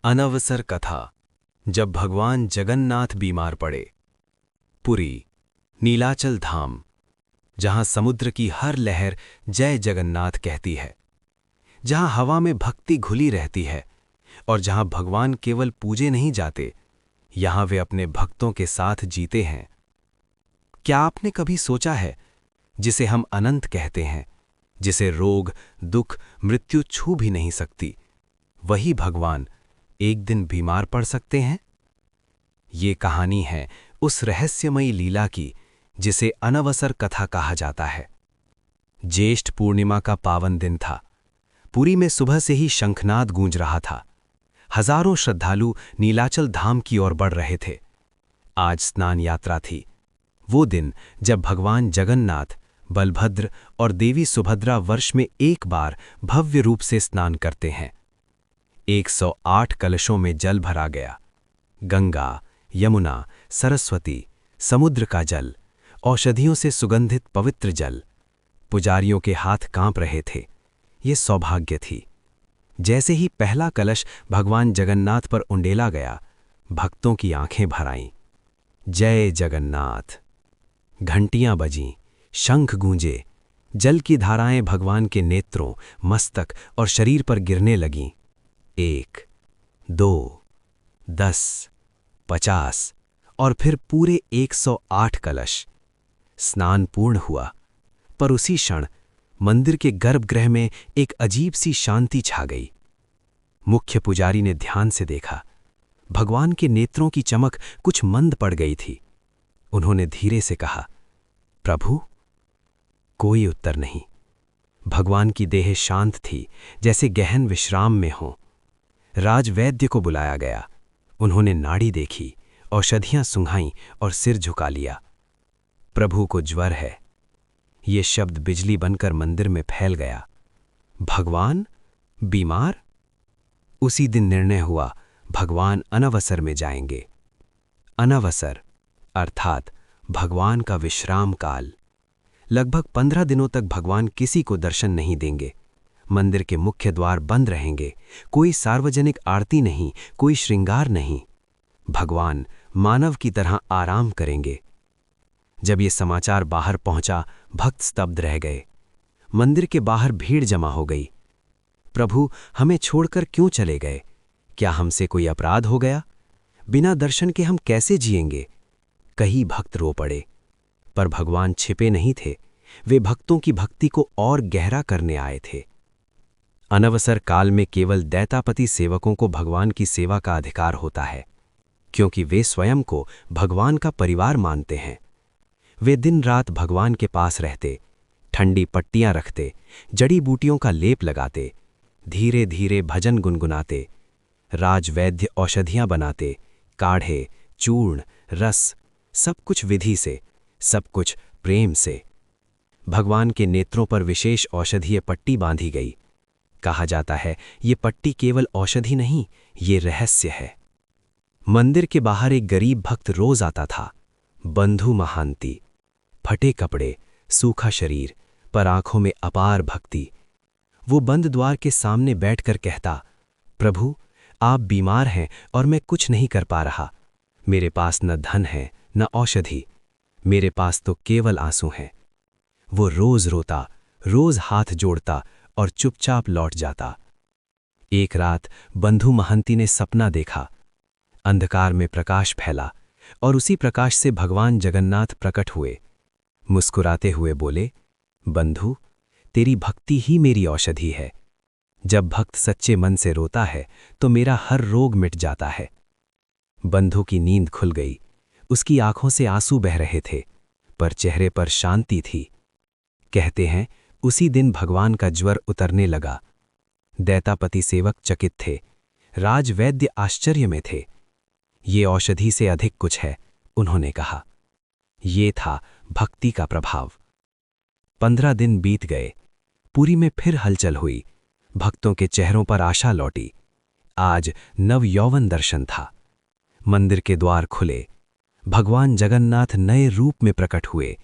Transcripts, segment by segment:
अनवसर कथा। जब भगवान जगन्नाथ बीमार पड़े। पुरी, नीलाचल धाम, जहां समुद्र की हर लहर जय जगन्नाथ कहती है, जहां हवा में भक्ति घुली रहती है और जहां भगवान केवल पूजे नहीं जाते, यहां वे अपने भक्तों के साथ जीते हैं। क्या आपने कभी सोचा है, जिसे हम अनंत कहते हैं, जिसे रोग, दुख, मृत्यु छू भी नहीं सकती, वही भगवान एक दिन बीमार पड़ सकते हैं? ये कहानी है उस रहस्यमयी लीला की जिसे अनवसर कथा कहा जाता है। ज्येष्ठ पूर्णिमा का पावन दिन था। पुरी में सुबह से ही शंखनाद गूंज रहा था। हजारों श्रद्धालु नीलाचल धाम की ओर बढ़ रहे थे। आज स्नान यात्रा थी, वो दिन जब भगवान जगन्नाथ, बलभद्र और देवी सुभद्रा वर्ष में एक बार भव्य रूप से स्नान करते हैं। 108 कलशों में जल भरा गया। गंगा, यमुना, सरस्वती, समुद्र का जल, औषधियों से सुगंधित पवित्र जल। पुजारियों के हाथ कांप रहे थे। ये सौभाग्य थी। जैसे ही पहला कलश भगवान जगन्नाथ पर उंडेला गया, भक्तों की आंखें भर आईं। जय जगन्नाथ। घंटियां बजीं, शंख गूंजे, जल की धाराएं भगवान के नेत्रों, मस्तक और शरीर पर गिरने लगीं। 1, 2, 10, 50 और फिर पूरे 108 कलश। स्नान पूर्ण हुआ, पर उसी क्षण मंदिर के गर्भगृह में एक अजीब सी शांति छा गई। मुख्य पुजारी ने ध्यान से देखा। भगवान के नेत्रों की चमक कुछ मंद पड़ गई थी। उन्होंने धीरे से कहा, प्रभु। कोई उत्तर नहीं। भगवान की देह शांत थी, जैसे गहन विश्राम में हो। राजवैद्य को बुलाया गया। उन्होंने नाड़ी देखी, औषधियां सुंघाईं और सिर झुका लिया। प्रभु को ज्वर है। ये शब्द बिजली बनकर मंदिर में फैल गया। भगवान बीमार? उसी दिन निर्णय हुआ, भगवान अनवसर में जाएंगे। अनवसर अर्थात भगवान का विश्राम काल। लगभग 15 दिनों तक भगवान किसी को दर्शन नहीं देंगे। मंदिर के मुख्य द्वार बंद रहेंगे। कोई सार्वजनिक आरती नहीं, कोई श्रृंगार नहीं। भगवान मानव की तरह आराम करेंगे। जब ये समाचार बाहर पहुंचा, भक्त स्तब्ध रह गए। मंदिर के बाहर भीड़ जमा हो गई। प्रभु, हमें छोड़कर क्यों चले गए? क्या हमसे कोई अपराध हो गया? बिना दर्शन के हम कैसे जिएंगे? कई भक्त रो पड़े। पर भगवान छिपे नहीं थे। वे भक्तों की भक्ति को और गहरा करने आए थे। अनवसर काल में केवल दैतापति सेवकों को भगवान की सेवा का अधिकार होता है, क्योंकि वे स्वयं को भगवान का परिवार मानते हैं। वे दिन रात भगवान के पास रहते, ठंडी पट्टियां रखते, जड़ी बूटियों का लेप लगाते, धीरे धीरे भजन गुनगुनाते, राजवैद्य औषधियां बनाते, काढ़े, चूर्ण, रस, सब कुछ विधि से, सब कुछ प्रेम से। भगवान के नेत्रों पर विशेष औषधीय पट्टी बांधी गई। कहा जाता है, ये पट्टी केवल औषधि नहीं, ये रहस्य है। मंदिर के बाहर एक गरीब भक्त रोज आता था। बंधु महांती, फटे कपड़े, सूखा शरीर, पर आंखों में अपार भक्ति। वो बंद द्वार के सामने बैठकर कहता, प्रभु, आप बीमार हैं और मैं कुछ नहीं कर पा रहा। मेरे पास न धन है, न औषधि। मेरे पास तो केवल आंसू हैं। वो रोज रोता, रोज हाथ जोड़ता और चुपचाप लौट जाता। एक रात बंधु महंती ने सपना देखा। अंधकार में प्रकाश फैला और उसी प्रकाश से भगवान जगन्नाथ प्रकट हुए। मुस्कुराते हुए बोले, बंधु, तेरी भक्ति ही मेरी औषधि है। जब भक्त सच्चे मन से रोता है तो मेरा हर रोग मिट जाता है। बंधु की नींद खुल गई। उसकी आंखों से आंसू बह रहे थे, पर चेहरे पर शांति थी। कहते हैं, उसी दिन भगवान का ज्वर उतरने लगा। दैतापति सेवक चकित थे। राजवैद्य आश्चर्य में थे। ये औषधि से अधिक कुछ है, उन्होंने कहा। ये था भक्ति का प्रभाव। 15 दिन बीत गए। पुरी में फिर हलचल हुई। भक्तों के चेहरों पर आशा लौटी। आज नव यौवन दर्शन था। मंदिर के द्वार खुले। भगवान जगन्नाथ नए रूप में प्रकट हुए।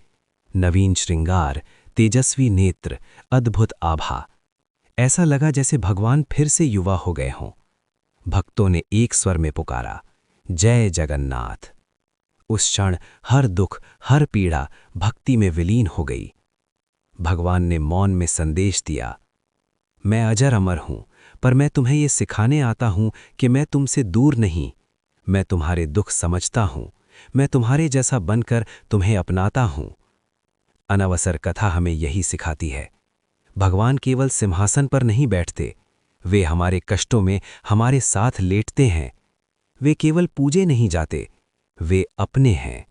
नवीन श्रृंगार, तेजस्वी नेत्र, अद्भुत आभा। ऐसा लगा जैसे भगवान फिर से युवा हो गए हों। भक्तों ने एक स्वर में पुकारा, जय जगन्नाथ। उस क्षण हर दुख, हर पीड़ा भक्ति में विलीन हो गई। भगवान ने मौन में संदेश दिया, मैं अजर अमर हूं, पर मैं तुम्हें ये सिखाने आता हूं कि मैं तुमसे दूर नहीं। मैं तुम्हारे दुख समझता हूं, मैं तुम्हारे जैसा बनकर तुम्हें अपनाता हूं। अनवसर कथा हमें यही सिखाती है, भगवान केवल सिंहासन पर नहीं बैठते, वे हमारे कष्टों में हमारे साथ लेटते हैं। वे केवल पूजे नहीं जाते, वे अपने हैं।